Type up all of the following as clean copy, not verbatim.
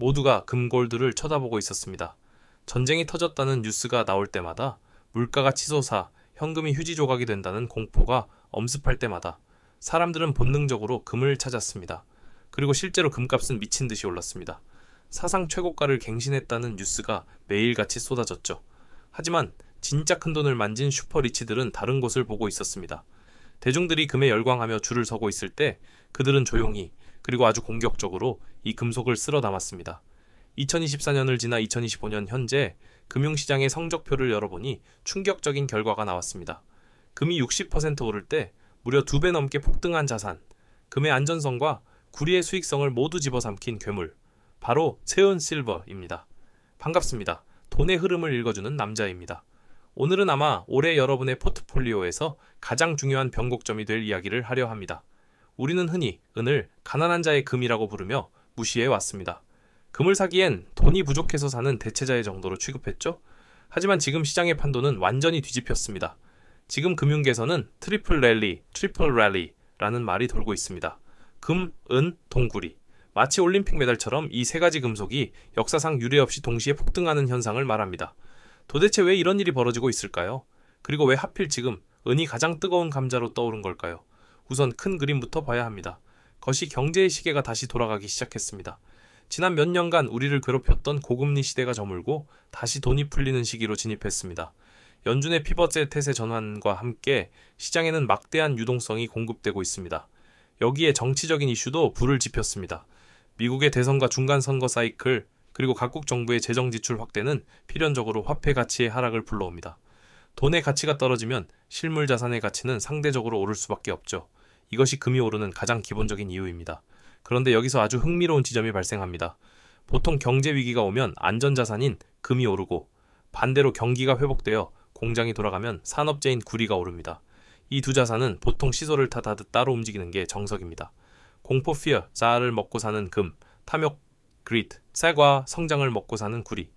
모두가 금골드를 쳐다보고 있었습니다. 전쟁이 터졌다는 뉴스가 나올 때마다, 물가가 치솟아 현금이 휴지 조각이 된다는 공포가 엄습할 때마다 사람들은 본능적으로 금을 찾았습니다. 그리고 실제로 금값은 미친 듯이 올랐습니다. 사상 최고가를 갱신했다는 뉴스가 매일같이 쏟아졌죠. 하지만 진짜 큰돈을 만진 슈퍼리치들은 다른 곳을 보고 있었습니다. 대중들이 금에 열광하며 줄을 서고 있을 때 그들은 조용히, 그리고 아주 공격적으로 이 금속을 쓸어 담았습니다. 2024년을 지나 2025년 현재 금융시장의 성적표를 열어보니 충격적인 결과가 나왔습니다. 금이 60% 오를 때 무려 2배 넘게 폭등한 자산, 금의 안전성과 구리의 수익성을 모두 집어삼킨 괴물, 바로 세은 실버입니다. 반갑습니다. 돈의 흐름을 읽어주는 남자입니다. 오늘은 아마 올해 여러분의 포트폴리오에서 가장 중요한 변곡점이 될 이야기를 하려 합니다. 우리는 흔히 은을 가난한 자의 금이라고 부르며 무시해 왔습니다. 금을 사기엔 돈이 부족해서 사는 대체자의 정도로 취급했죠? 하지만 지금 시장의 판도는 완전히 뒤집혔습니다. 지금 금융계에서는 트리플 랠리라는 말이 돌고 있습니다. 금, 은, 동구리. 마치 올림픽 메달처럼 이 세 가지 금속이 역사상 유례 없이 동시에 폭등하는 현상을 말합니다. 도대체 왜 이런 일이 벌어지고 있을까요? 그리고 왜 하필 지금 은이 가장 뜨거운 감자로 떠오른 걸까요? 우선 큰 그림부터 봐야 합니다. 거시 경제의 시계가 다시 돌아가기 시작했습니다. 지난 몇 년간 우리를 괴롭혔던 고금리 시대가 저물고 다시 돈이 풀리는 시기로 진입했습니다. 연준의 피벗의 태세 전환과 함께 시장에는 막대한 유동성이 공급되고 있습니다. 여기에 정치적인 이슈도 불을 지폈습니다. 미국의 대선과 중간선거 사이클, 그리고 각국 정부의 재정 지출 확대는 필연적으로 화폐 가치의 하락을 불러옵니다. 돈의 가치가 떨어지면 실물 자산의 가치는 상대적으로 오를 수밖에 없죠. 이것이 금이 오르는 가장 기본적인 이유입니다. 그런데 여기서 아주 흥미로운 지점이 발생합니다. 보통 경제 위기가 오면 안전자산인 금이 오르고, 반대로 경기가 회복되어 공장이 돌아가면 산업재인 구리가 오릅니다. 이 두 자산은 보통 시소를 타다듯 따로 움직이는 게 정석입니다. 공포 fear, 자아를 먹고 사는 금, 탐욕 greed, 쌀과 성장을 먹고 사는 구리.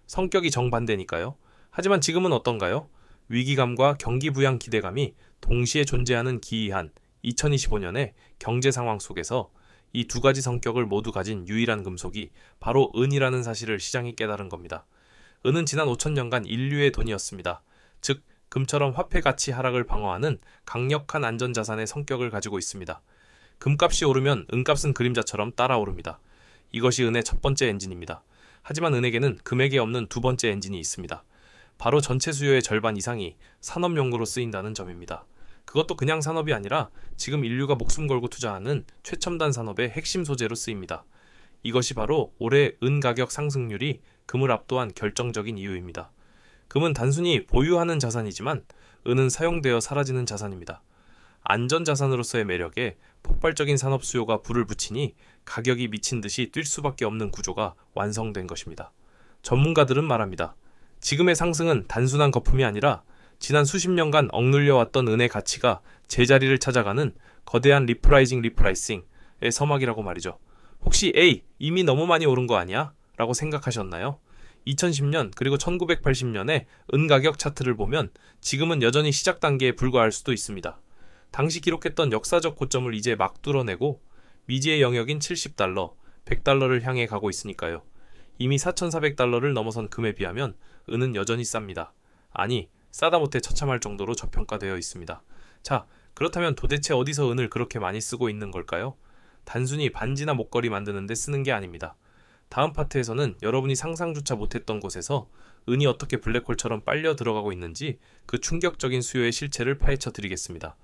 성격이 정반대니까요. 하지만 지금은 어떤가요? 위기감과 경기 부양 기대감이 동시에 존재하는 기이한 2025년의 경제 상황 속에서 이 두 가지 성격을 모두 가진 유일한 금속이 바로 은이라는 사실을 시장이 깨달은 겁니다. 은은 지난 5천년간 인류의 돈이었습니다. 즉, 금처럼 화폐 가치 하락을 방어하는 강력한 안전자산의 성격을 가지고 있습니다. 금값이 오르면 은값은 그림자처럼 따라오릅니다. 이것이 은의 첫 번째 엔진입니다. 하지만 은에게는 금에게 없는 두 번째 엔진이 있습니다. 바로 전체 수요의 절반 이상이 산업용으로 쓰인다는 점입니다. 그것도 그냥 산업이 아니라 지금 인류가 목숨 걸고 투자하는 최첨단 산업의 핵심 소재로 쓰입니다. 이것이 바로 올해 은 가격 상승률이 금을 압도한 결정적인 이유입니다. 금은 단순히 보유하는 자산이지만 은은 사용되어 사라지는 자산입니다. 안전자산으로서의 매력에 폭발적인 산업 수요가 불을 붙이니 가격이 미친 듯이 뛸 수밖에 없는 구조가 완성된 것입니다. 전문가들은 말합니다. 지금의 상승은 단순한 거품이 아니라 지난 수십 년간 억눌려왔던 은의 가치가 제자리를 찾아가는 거대한 리프라이싱의 서막이라고 말이죠. 혹시 에이, 이미 너무 많이 오른 거 아니야? 라고 생각하셨나요? 2010년 그리고 1980년의 은 가격 차트를 보면 지금은 여전히 시작 단계에 불과할 수도 있습니다. 당시 기록했던 역사적 고점을 이제 막 뚫어내고 미지의 영역인 $70, $100를 향해 가고 있으니까요. 이미 $4,400를 넘어선 금에 비하면 은은 여전히 쌉니다. 아니, 싸다 못해 처참할 정도로 저평가되어 있습니다. 자, 그렇다면 도대체 어디서 은을 그렇게 많이 쓰고 있는 걸까요? 단순히 반지나 목걸이 만드는 데 쓰는 게 아닙니다. 다음 파트에서는 여러분이 상상조차 못했던 곳에서 은이 어떻게 블랙홀처럼 빨려 들어가고 있는지 그 충격적인 수요의 실체를 파헤쳐 드리겠습니다.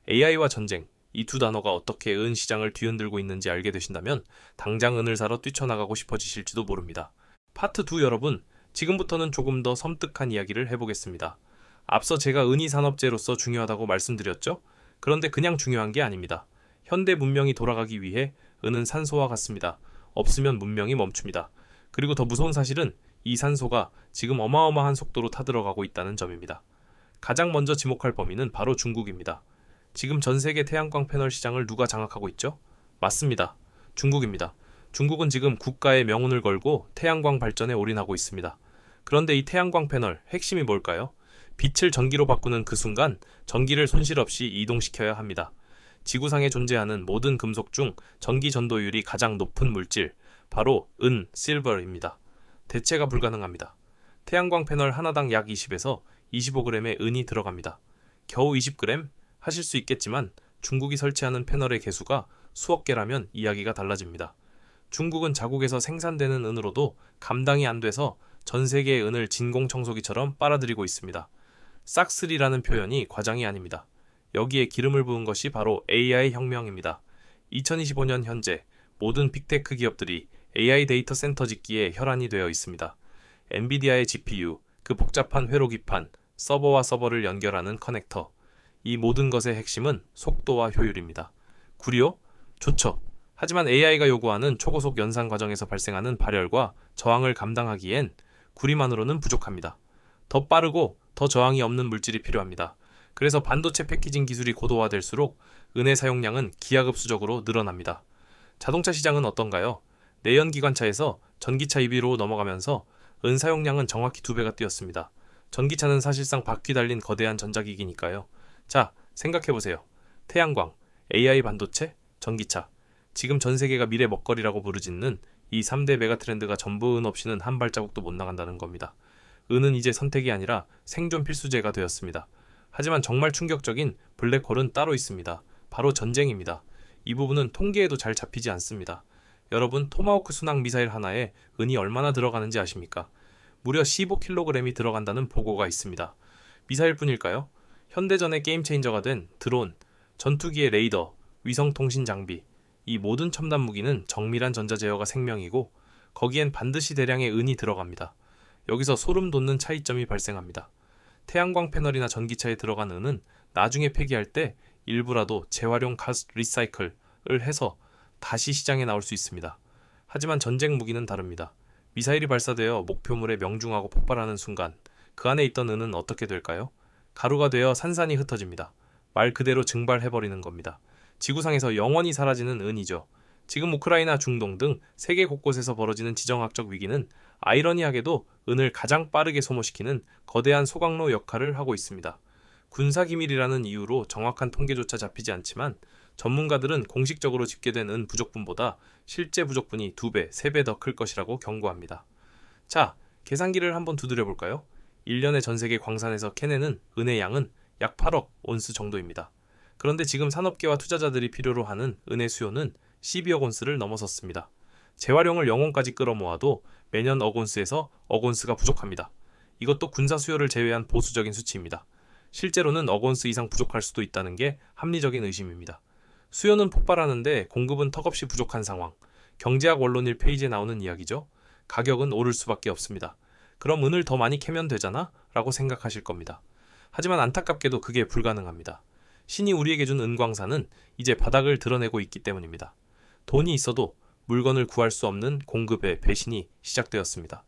AI와 전쟁, 이 두 단어가 어떻게 은 시장을 뒤흔들고 있는지 알게 되신다면 당장 은을 사러 뛰쳐나가고 싶어지실지도 모릅니다. 파트 2 여러분, 지금부터는 조금 더 섬뜩한 이야기를 해보겠습니다. 앞서 제가 은이 산업재로서 중요하다고 말씀드렸죠? 그런데 그냥 중요한 게 아닙니다. 현대 문명이 돌아가기 위해 은은 산소와 같습니다. 없으면 문명이 멈춥니다. 그리고 더 무서운 사실은 이 산소가 지금 어마어마한 속도로 타들어가고 있다는 점입니다. 가장 먼저 지목할 범위는 바로 중국입니다. 지금 전 세계 태양광 패널 시장을 누가 장악하고 있죠? 맞습니다. 중국입니다. 중국은 지금 국가의 명운을 걸고 태양광 발전에 올인하고 있습니다. 그런데 이 태양광 패널 핵심이 뭘까요? 빛을 전기로 바꾸는 그 순간 전기를 손실 없이 이동시켜야 합니다. 지구상에 존재하는 모든 금속 중 전기 전도율이 가장 높은 물질, 바로 은, 실버입니다. 대체가 불가능합니다. 태양광 패널 하나당 약 20에서 25g의 은이 들어갑니다. 겨우 20g? 하실 수 있겠지만 중국이 설치하는 패널의 개수가 수억 개라면 이야기가 달라집니다. 중국은 자국에서 생산되는 은으로도 감당이 안 돼서 전 세계의 은을 진공청소기처럼 빨아들이고 있습니다. 싹쓸이라는 표현이 과장이 아닙니다. 여기에 기름을 부은 것이 바로 AI 혁명입니다. 2025년 현재 모든 빅테크 기업들이 AI 데이터 센터 짓기에 혈안이 되어 있습니다. 엔비디아의 GPU, 그 복잡한 회로 기판, 서버와 서버를 연결하는 커넥터. 이 모든 것의 핵심은 속도와 효율입니다. 구리요? 좋죠. 하지만 AI가 요구하는 초고속 연산 과정에서 발생하는 발열과 저항을 감당하기엔 구리만으로는 부족합니다. 더 빠르고 더 저항이 없는 물질이 필요합니다. 그래서 반도체 패키징 기술이 고도화될수록 은의 사용량은 기하급수적으로 늘어납니다. 자동차 시장은 어떤가요? 내연기관차에서 전기차 EV로 넘어가면서 은 사용량은 정확히 2배가 뛰었습니다. 전기차는 사실상 바퀴 달린 거대한 전자기기니까요. 자, 생각해보세요. 태양광, AI 반도체, 전기차. 지금 전 세계가 미래 먹거리라고 부르짖는 이 3대 메가트렌드가 전부 은 없이는 한 발자국도 못 나간다는 겁니다. 은은 이제 선택이 아니라 생존 필수제가 되었습니다. 하지만 정말 충격적인 블랙홀은 따로 있습니다. 바로 전쟁입니다. 이 부분은 통계에도 잘 잡히지 않습니다. 여러분, 토마호크 순항 미사일 하나에 은이 얼마나 들어가는지 아십니까? 무려 15kg이 들어간다는 보고가 있습니다. 미사일뿐일까요? 현대전의 게임 체인저가 된 드론, 전투기의 레이더, 위성통신 장비, 이 모든 첨단 무기는 정밀한 전자제어가 생명이고 거기엔 반드시 대량의 은이 들어갑니다. 여기서 소름 돋는 차이점이 발생합니다. 태양광 패널이나 전기차에 들어간 은은 나중에 폐기할 때 일부라도 재활용 가스 리사이클을 해서 다시 시장에 나올 수 있습니다. 하지만 전쟁 무기는 다릅니다. 미사일이 발사되어 목표물에 명중하고 폭발하는 순간 그 안에 있던 은은 어떻게 될까요? 가루가 되어 산산이 흩어집니다. 말 그대로 증발해버리는 겁니다. 지구상에서 영원히 사라지는 은이죠. 지금 우크라이나, 중동 등 세계 곳곳에서 벌어지는 지정학적 위기는 아이러니하게도 은을 가장 빠르게 소모시키는 거대한 소각로 역할을 하고 있습니다. 군사기밀이라는 이유로 정확한 통계조차 잡히지 않지만 전문가들은 공식적으로 집계된 은 부족분보다 실제 부족분이 2배, 3배 더 클 것이라고 경고합니다. 자, 계산기를 한번 두드려 볼까요? 1년에 전 세계 광산에서 캐내는 은의 양은 약 8억 온스 정도입니다. 그런데 지금 산업계와 투자자들이 필요로 하는 은의 수요는 12억 온스를 넘어섰습니다. 재활용을 영혼까지 끌어모아도 매년 억 온스에서 억 온스가 부족합니다. 이것도 군사 수요를 제외한 보수적인 수치입니다. 실제로는 억 온스 이상 부족할 수도 있다는 게 합리적인 의심입니다. 수요는 폭발하는데 공급은 턱없이 부족한 상황. 경제학 원론 1페이지에 나오는 이야기죠. 가격은 오를 수밖에 없습니다. 그럼 은을 더 많이 캐면 되잖아? 라고 생각하실 겁니다. 하지만 안타깝게도 그게 불가능합니다. 신이 우리에게 준 은광산은 이제 바닥을 드러내고 있기 때문입니다. 돈이 있어도 물건을 구할 수 없는 공급의 배신이 시작되었습니다.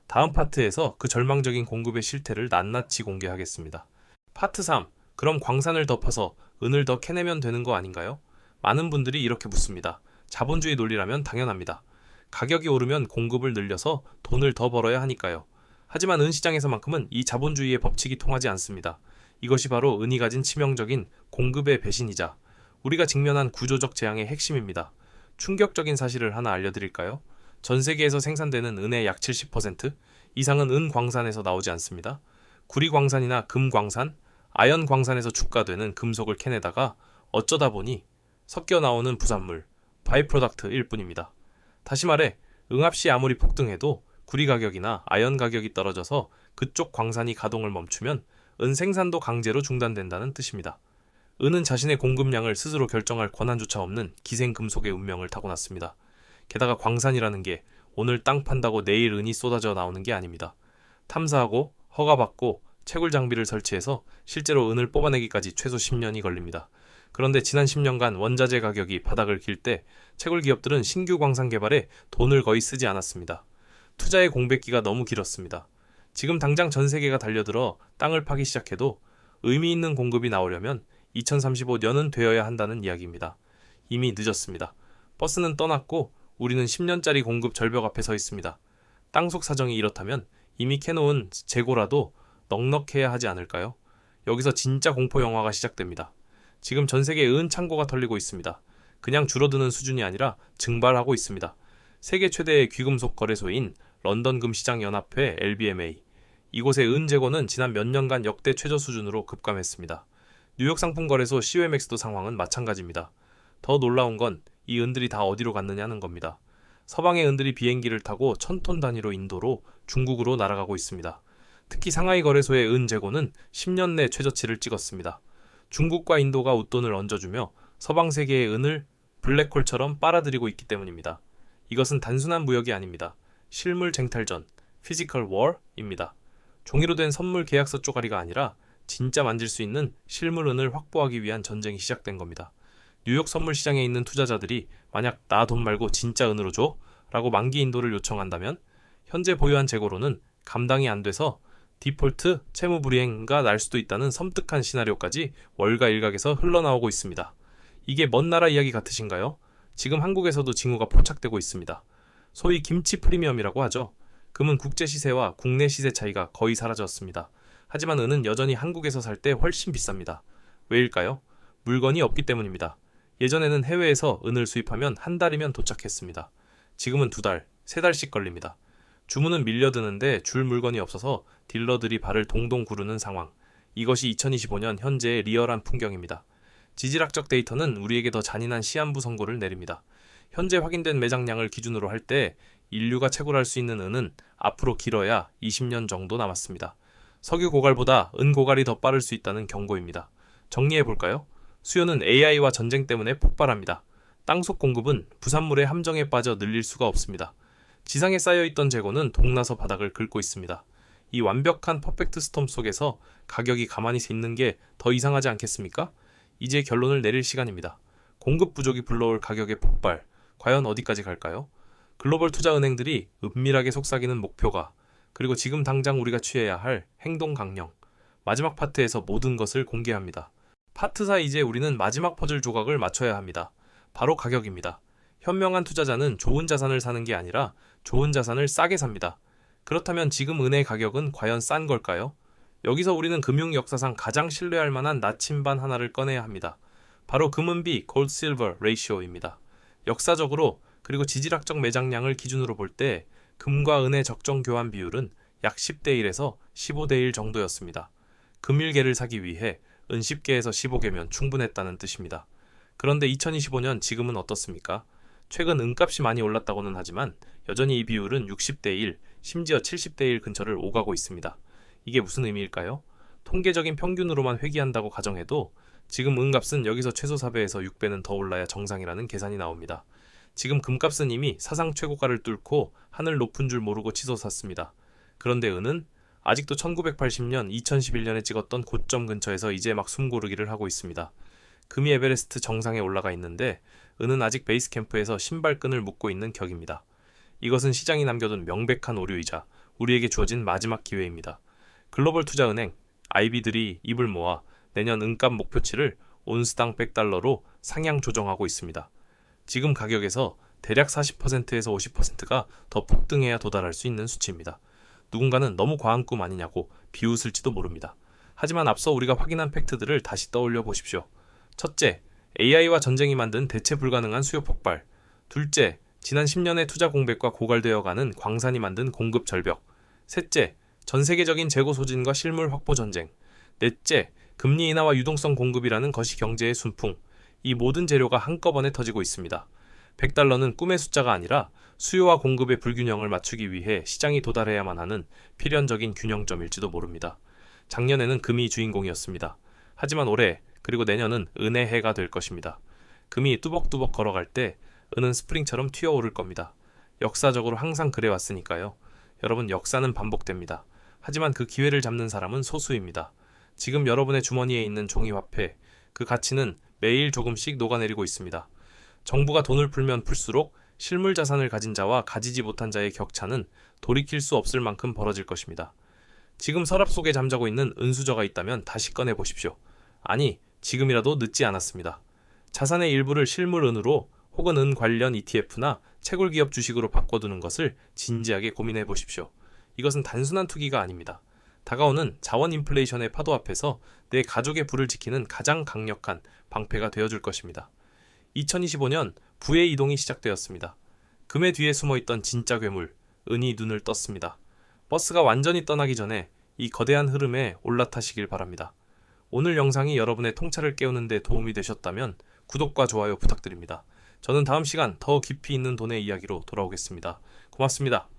다음 파트에서 그 절망적인 공급의 실태를 낱낱이 공개하겠습니다. 파트 3. 그럼 광산을 덮어서 은을 더 캐내면 되는 거 아닌가요? 많은 분들이 이렇게 묻습니다. 자본주의 논리라면 당연합니다. 가격이 오르면 공급을 늘려서 돈을 더 벌어야 하니까요. 하지만 은 시장에서만큼은 이 자본주의의 법칙이 통하지 않습니다. 이것이 바로 은이 가진 치명적인 공급의 배신이자 우리가 직면한 구조적 재앙의 핵심입니다. 충격적인 사실을 하나 알려드릴까요? 전 세계에서 생산되는 은의 약 70% 이상은 은 광산에서 나오지 않습니다. 구리 광산이나 금 광산, 아연 광산에서 축가되는 금속을 캐내다가 어쩌다 보니 섞여 나오는 부산물, 바이 프로덕트일 뿐입니다. 다시 말해 응합시 아무리 폭등해도 구리 가격이나 아연 가격이 떨어져서 그쪽 광산이 가동을 멈추면 은 생산도 강제로 중단된다는 뜻입니다. 은은 자신의 공급량을 스스로 결정할 권한조차 없는 기생금속의 운명을 타고났습니다. 게다가 광산이라는 게 오늘 땅 판다고 내일 은이 쏟아져 나오는 게 아닙니다. 탐사하고 허가받고 채굴 장비를 설치해서 실제로 은을 뽑아내기까지 최소 10년이 걸립니다. 그런데 지난 10년간 원자재 가격이 바닥을 길 때 채굴 기업들은 신규 광산 개발에 돈을 거의 쓰지 않았습니다. 투자의 공백기가 너무 길었습니다. 지금 당장 전 세계가 달려들어 땅을 파기 시작해도 의미 있는 공급이 나오려면 2035년은 되어야 한다는 이야기입니다. 이미 늦었습니다. 버스는 떠났고 우리는 10년짜리 공급 절벽 앞에 서 있습니다. 땅속 사정이 이렇다면 이미 캐놓은 재고라도 넉넉해야 하지 않을까요? 여기서 진짜 공포 영화가 시작됩니다. 지금 전 세계에 은 창고가 털리고 있습니다. 그냥 줄어드는 수준이 아니라 증발하고 있습니다. 세계 최대의 귀금속 거래소인 런던 금시장 연합회 LBMA. 이곳의 은 재고는 지난 몇 년간 역대 최저 수준으로 급감했습니다. 뉴욕 상품거래소 COMX도 상황은 마찬가지입니다. 더 놀라운 건 이 은들이 다 어디로 갔느냐는 겁니다. 서방의 은들이 비행기를 타고 1000톤 단위로 인도로 중국으로 날아가고 있습니다. 특히 상하이 거래소의 은 재고는 10년 내 최저치를 찍었습니다. 중국과 인도가 웃돈을 얹어주며 서방 세계의 은을 블랙홀처럼 빨아들이고 있기 때문입니다. 이것은 단순한 무역이 아닙니다. 실물 쟁탈전, 피지컬 워입니다. 종이로 된 선물 계약서 쪼가리가 아니라 진짜 만질 수 있는 실물 은을 확보하기 위한 전쟁이 시작된 겁니다. 뉴욕 선물 시장에 있는 투자자들이 만약 나 돈 말고 진짜 은으로 줘? 라고 만기 인도를 요청한다면 현재 보유한 재고로는 감당이 안 돼서 디폴트, 채무불이행가 날 수도 있다는 섬뜩한 시나리오까지 월가 일각에서 흘러나오고 있습니다. 이게 먼 나라 이야기 같으신가요? 지금 한국에서도 징후가 포착되고 있습니다. 소위 김치 프리미엄이라고 하죠. 금은 국제 시세와 국내 시세 차이가 거의 사라졌습니다. 하지만 은은 여전히 한국에서 살 때 훨씬 비쌉니다. 왜일까요? 물건이 없기 때문입니다. 예전에는 해외에서 은을 수입하면 한 달이면 도착했습니다. 지금은 2달, 3달씩 걸립니다. 주문은 밀려드는데 줄 물건이 없어서 딜러들이 발을 동동 구르는 상황. 이것이 2025년 현재의 리얼한 풍경입니다. 지질학적 데이터는 우리에게 더 잔인한 시한부 선고를 내립니다. 현재 확인된 매장량을 기준으로 할 때 인류가 채굴할 수 있는 은은 앞으로 길어야 20년 정도 남았습니다. 석유 고갈보다 은 고갈이 더 빠를 수 있다는 경고입니다. 정리해볼까요? 수요는 AI와 전쟁 때문에 폭발합니다. 땅속 공급은 부산물의 함정에 빠져 늘릴 수가 없습니다. 지상에 쌓여있던 재고는 동나서 바닥을 긁고 있습니다. 이 완벽한 퍼펙트 스톰 속에서 가격이 가만히 있는 게 더 이상하지 않겠습니까? 이제 결론을 내릴 시간입니다. 공급 부족이 불러올 가격의 폭발, 과연 어디까지 갈까요? 글로벌 투자은행들이 은밀하게 속삭이는 목표가, 그리고 지금 당장 우리가 취해야 할 행동 강령, 마지막 파트에서 모든 것을 공개합니다. 파트 4 이제 우리는 마지막 퍼즐 조각을 맞춰야 합니다. 바로 가격입니다. 현명한 투자자는 좋은 자산을 사는 게 아니라 좋은 자산을 싸게 삽니다. 그렇다면 지금 은의 가격은 과연 싼 걸까요? 여기서 우리는 금융 역사상 가장 신뢰할 만한 나침반 하나를 꺼내야 합니다. 바로 금은비 골드-실버 레이시오입니다. 역사적으로 그리고 지질학적 매장량을 기준으로 볼 때 금과 은의 적정 교환 비율은 약 10대 1에서 15대 1 정도였습니다. 금 1개를 사기 위해 은 10개에서 15개면 충분했다는 뜻입니다. 그런데 2025년 지금은 어떻습니까? 최근 은값이 많이 올랐다고는 하지만 여전히 이 비율은 60대 1, 심지어 70대 1 근처를 오가고 있습니다. 이게 무슨 의미일까요? 통계적인 평균으로만 회귀한다고 가정해도 지금 은값은 여기서 최소 4배에서 6배는 더 올라야 정상이라는 계산이 나옵니다. 지금 금값은 이미 사상 최고가를 뚫고 하늘 높은 줄 모르고 치솟았습니다. 그런데 은은 아직도 1980년, 2011년에 찍었던 고점 근처에서 이제 막 숨고르기를 하고 있습니다. 금이 에베레스트 정상에 올라가 있는데 은은 아직 베이스 캠프에서 신발끈을 묶고 있는 격입니다. 이것은 시장이 남겨둔 명백한 오류이자 우리에게 주어진 마지막 기회입니다. 글로벌 투자은행, IB들이 입을 모아 내년 은값 목표치를 온스당 100달러로 상향 조정하고 있습니다. 지금 가격에서 대략 40%에서 50%가 더 폭등해야 도달할 수 있는 수치입니다. 누군가는 너무 과한 꿈 아니냐고 비웃을지도 모릅니다. 하지만 앞서 우리가 확인한 팩트들을 다시 떠올려 보십시오. 첫째, AI와 전쟁이 만든 대체 불가능한 수요 폭발. 둘째, 지난 10년의 투자 공백과 고갈되어가는 광산이 만든 공급 절벽. 셋째, 전 세계적인 재고 소진과 실물 확보 전쟁. 넷째, 금리 인하와 유동성 공급이라는 것이 경제의 순풍. 이 모든 재료가 한꺼번에 터지고 있습니다. 100달러는 꿈의 숫자가 아니라 수요와 공급의 불균형을 맞추기 위해 시장이 도달해야만 하는 필연적인 균형점일지도 모릅니다. 작년에는 금이 주인공이었습니다. 하지만 올해 그리고 내년은 은의 해가 될 것입니다. 금이 뚜벅뚜벅 걸어갈 때 은은 스프링처럼 튀어오를 겁니다. 역사적으로 항상 그래왔으니까요. 여러분, 역사는 반복됩니다. 하지만 그 기회를 잡는 사람은 소수입니다. 지금 여러분의 주머니에 있는 종이화폐, 그 가치는 매일 조금씩 녹아내리고 있습니다. 정부가 돈을 풀면 풀수록 실물 자산을 가진 자와 가지지 못한 자의 격차는 돌이킬 수 없을 만큼 벌어질 것입니다. 지금 서랍 속에 잠자고 있는 은수저가 있다면 다시 꺼내 보십시오. 아니, 지금이라도 늦지 않았습니다. 자산의 일부를 실물 은으로 혹은 은 관련 ETF나 채굴기업 주식으로 바꿔두는 것을 진지하게 고민해 보십시오. 이것은 단순한 투기가 아닙니다. 다가오는 자원 인플레이션의 파도 앞에서 내 가족의 부를 지키는 가장 강력한 방패가 되어줄 것입니다. 2025년 부의 이동이 시작되었습니다. 금의 뒤에 숨어있던 진짜 괴물, 은이 눈을 떴습니다. 버스가 완전히 떠나기 전에 이 거대한 흐름에 올라타시길 바랍니다. 오늘 영상이 여러분의 통찰을 깨우는 데 도움이 되셨다면 구독과 좋아요 부탁드립니다. 저는 다음 시간 더 깊이 있는 돈의 이야기로 돌아오겠습니다. 고맙습니다.